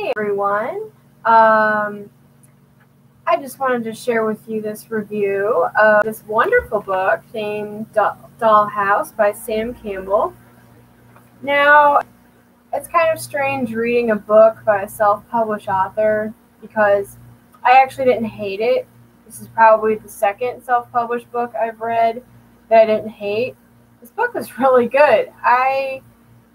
Hey everyone. I just wanted to share with you this review of this wonderful book named Dollhouse by Sam Campbell. Now, it's kind of strange reading a book by a self-published author because I actually didn't hate it. This is probably the second self-published book I've read that I didn't hate. This book was really good. I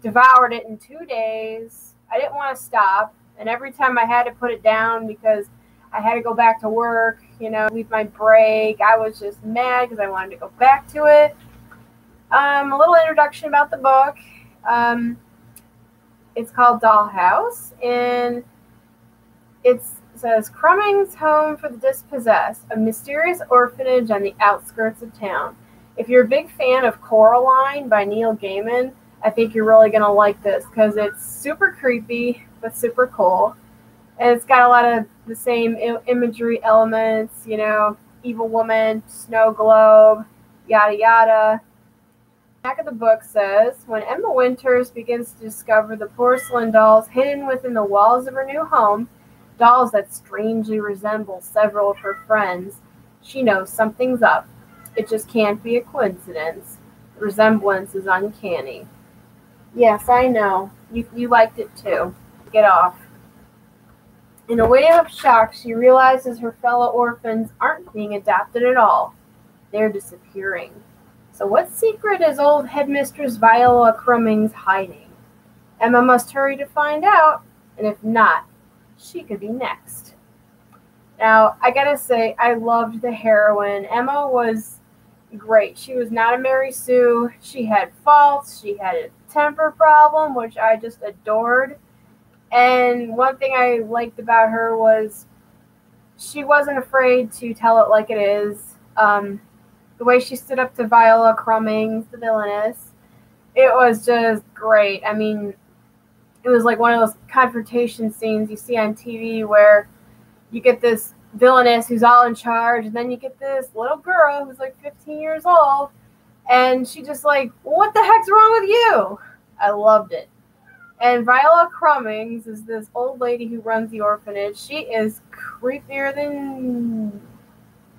devoured it in 2 days. I didn't want to stop, and every time I had to put it down because I had to go back to work, leave my break, I was just mad because I wanted to go back to it. A little introduction about the book. It's called Dollhouse, and it says, Crumming's home for the dispossessed, a mysterious orphanage on the outskirts of town. If you're a big fan of Coraline by Neil Gaiman, I think you're really going to like this because it's super creepy but super cool. And it's got a lot of the same imagery elements, evil woman, snow globe, yada yada. The back of the book says, when Emma Winters begins to discover the porcelain dolls hidden within the walls of her new home, dolls that strangely resemble several of her friends, she knows something's up. It just can't be a coincidence. The resemblance is uncanny. Yes, I know. You liked it too. Get off. In a wave of shock, she realizes her fellow orphans aren't being adopted at all. They're disappearing. So what secret is old headmistress Viola Crummings hiding? Emma must hurry to find out, and if not, she could be next. Now, I gotta say, I loved the heroine. Emma was great. She was not a Mary Sue. She had faults. She had a temper problem, which I just adored. And one thing I liked about her was she wasn't afraid to tell it like it is. The way she stood up to Viola Crummings, the villainess, it was just great. I mean, it was like one of those confrontation scenes you see on TV where you get this villainess who's all in charge, and then you get this little girl who's like 15 years old, and she just like, what the heck's wrong with you? I loved it. And Viola Crummings is this old lady who runs the orphanage. She is creepier than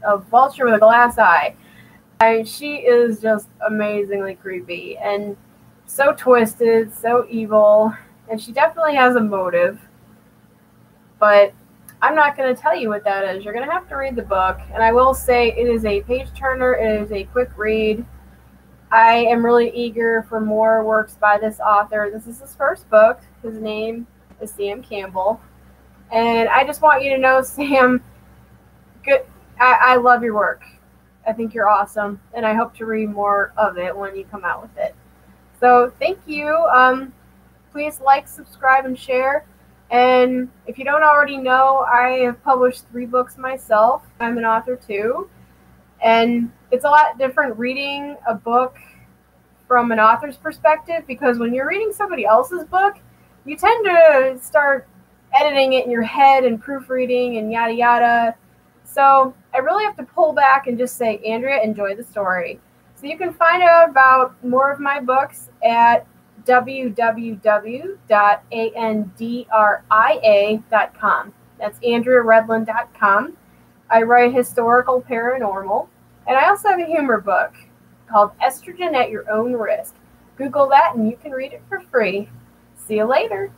a vulture with a glass eye. She is just amazingly creepy and so twisted, so evil, and she definitely has a motive. But I'm not going to tell you what that is. You're going to have to read the book. And I will say it is a page-turner. It is a quick read. I am really eager for more works by this author. This is his first book. His name is Sam Campbell. And I just want you to know, Sam, I love your work. I think you're awesome. And I hope to read more of it when you come out with it. So thank you. Please like, subscribe, and share. And if you don't already know, I have published 3 books myself. I'm an author too. And it's a lot different reading a book from an author's perspective, because when you're reading somebody else's book, you tend to start editing it in your head and proofreading and yada yada. So I really have to pull back and just say, Andrea, enjoy the story. So you can find out about more of my books at www.andria.com. That's AndriaRedlin.com. I write historical paranormal, and I also have a humor book called Estrogen at Your Own Risk. Google that and you can read it for free. See you later.